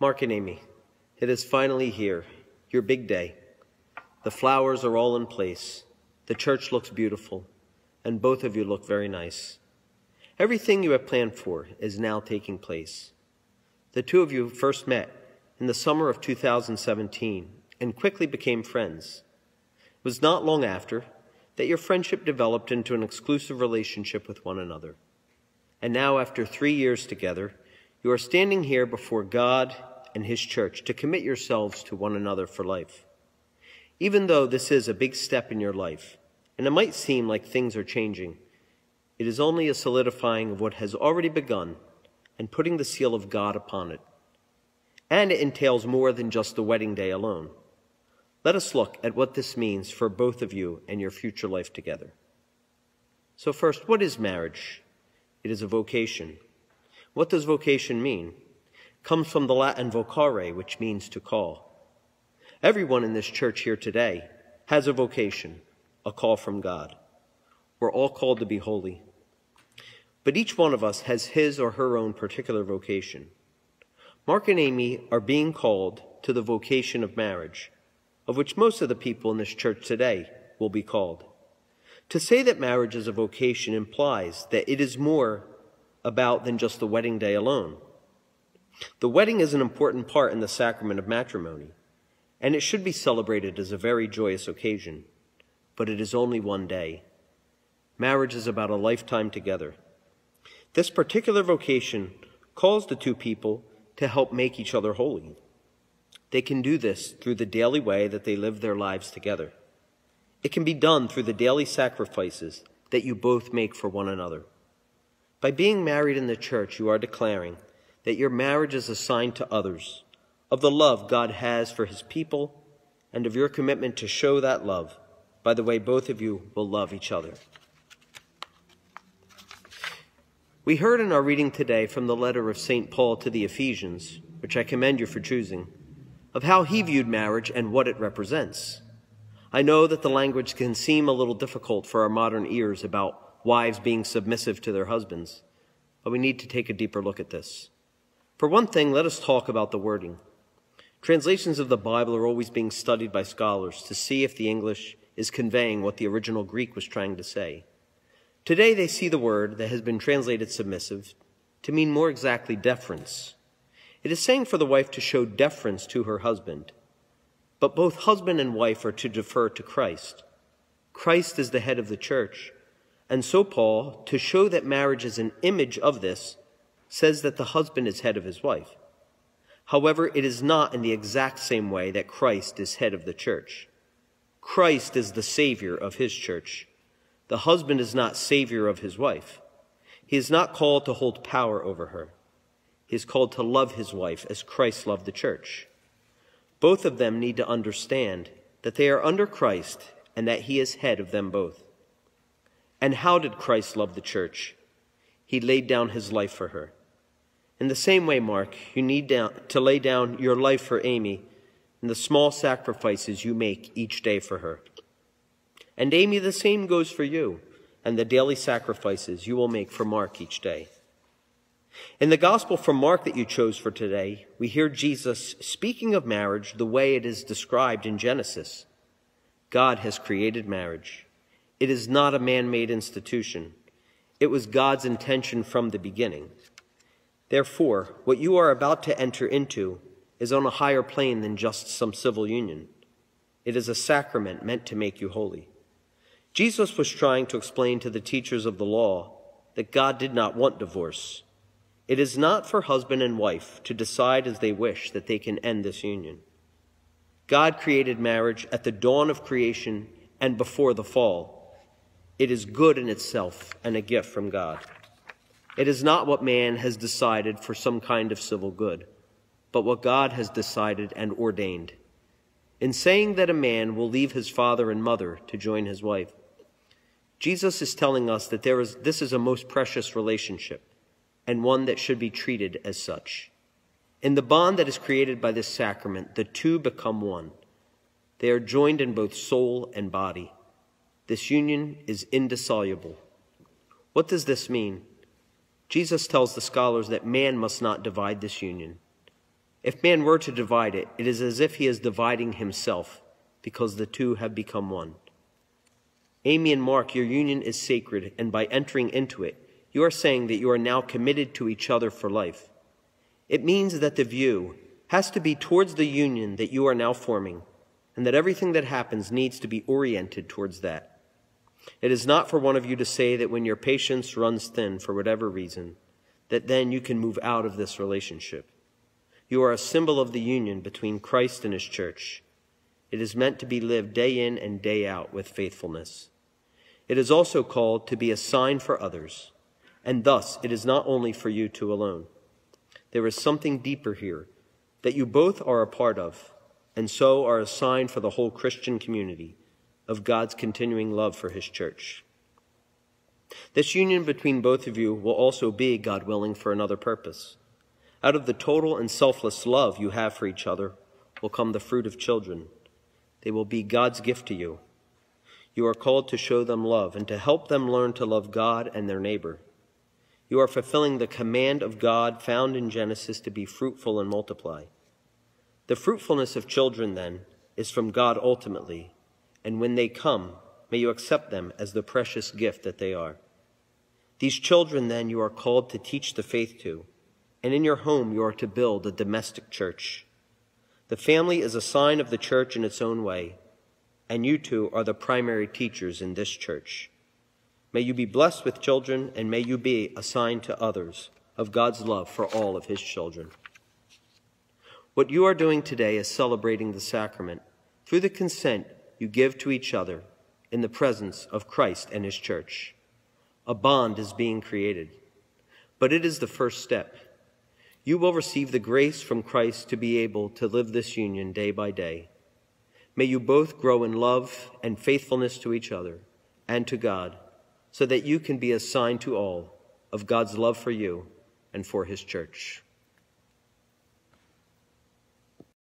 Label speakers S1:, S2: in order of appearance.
S1: Mark and Amy, it is finally here, your big day. The flowers are all in place. The church looks beautiful, and both of you look very nice. Everything you have planned for is now taking place. The two of you first met in the summer of 2017 and quickly became friends. It was not long after that your friendship developed into an exclusive relationship with one another. And now, after 3 years together, you are standing here before God and His church to commit yourselves to one another for life. Even though this is a big step in your life, and it might seem like things are changing, it is only a solidifying of what has already begun and putting the seal of God upon it. And it entails more than just the wedding day alone. Let us look at what this means for both of you and your future life together. So first, what is marriage? It is a vocation. What does vocation mean? It comes from the Latin vocare, which means to call. Everyone in this church here today has a vocation, a call from God. We're all called to be holy. But each one of us has his or her own particular vocation. Mark and Amy are being called to the vocation of marriage, of which most of the people in this church today will be called. To say that marriage is a vocation implies that it is more about than just the wedding day alone. The wedding is an important part in the sacrament of matrimony, and it should be celebrated as a very joyous occasion, but it is only one day. Marriage is about a lifetime together. This particular vocation calls the two people to help make each other holy. They can do this through the daily way that they live their lives together. It can be done through the daily sacrifices that you both make for one another. By being married in the church, you are declaring that your marriage is a sign to others of the love God has for His people and of your commitment to show that love by the way both of you will love each other. We heard in our reading today from the letter of St. Paul to the Ephesians, which I commend you for choosing, of how he viewed marriage and what it represents. I know that the language can seem a little difficult for our modern ears about wives being submissive to their husbands, but we need to take a deeper look at this. For one thing, let us talk about the wording. Translations of the Bible are always being studied by scholars to see if the English is conveying what the original Greek was trying to say. Today they see the word that has been translated submissive to mean more exactly deference. It is saying for the wife to show deference to her husband, but both husband and wife are to defer to Christ. Christ is the head of the church, and so Paul, to show that marriage is an image of this, says that the husband is head of his wife. However, it is not in the exact same way that Christ is head of the church. Christ is the Savior of His church. The husband is not Savior of his wife. He is not called to hold power over her. He is called to love his wife as Christ loved the church. Both of them need to understand that they are under Christ and that He is head of them both. And how did Christ love the church? He laid down His life for her. In the same way, Mark, you need to lay down your life for Amy in the small sacrifices you make each day for her. And Amy, the same goes for you and the daily sacrifices you will make for Mark each day. In the gospel from Mark that you chose for today, we hear Jesus speaking of marriage the way it is described in Genesis. God has created marriage. It is not a man-made institution. It was God's intention from the beginning. Therefore, what you are about to enter into is on a higher plane than just some civil union. It is a sacrament meant to make you holy. Jesus was trying to explain to the teachers of the law that God did not want divorce. It is not for husband and wife to decide as they wish that they can end this union. God created marriage at the dawn of creation and before the fall. It is good in itself and a gift from God. It is not what man has decided for some kind of civil good, but what God has decided and ordained. In saying that a man will leave his father and mother to join his wife, Jesus is telling us that this is a most precious relationship and one that should be treated as such. In the bond that is created by this sacrament, the two become one. They are joined in both soul and body. This union is indissoluble. What does this mean? Jesus tells the scholars that man must not divide this union. If man were to divide it, it is as if he is dividing himself, because the two have become one. Amy and Mark, your union is sacred, and by entering into it, you are saying that you are now committed to each other for life. It means that the view has to be towards the union that you are now forming, and that everything that happens needs to be oriented towards that. It is not for one of you to say that when your patience runs thin for whatever reason, that then you can move out of this relationship. You are a symbol of the union between Christ and his church. It is meant to be lived day in and day out with faithfulness. It is also called to be a sign for others, and thus it is not only for you two alone. There is something deeper here that you both are a part of, and so are a sign for the whole Christian community of God's continuing love for his church. This union between both of you will also be, God willing, for another purpose. Out of the total and selfless love you have for each other will come the fruit of children. They will be God's gift to you. You are called to show them love and to help them learn to love God and their neighbor. You are fulfilling the command of God found in Genesis to be fruitful and multiply. The fruitfulness of children, then, is from God ultimately, and when they come, may you accept them as the precious gift that they are. These children, then, you are called to teach the faith to, and in your home you are to build a domestic church. The family is a sign of the church in its own way, and you two are the primary teachers in this church. May you be blessed with children, and may you be a sign to others of God's love for all of his children. What you are doing today is celebrating the sacrament through the consent you give to each other in the presence of Christ and his church. A bond is being created, but it is the first step. You will receive the grace from Christ to be able to live this union day by day. May you both grow in love and faithfulness to each other and to God, so that you can be a sign to all of God's love for you and for his church.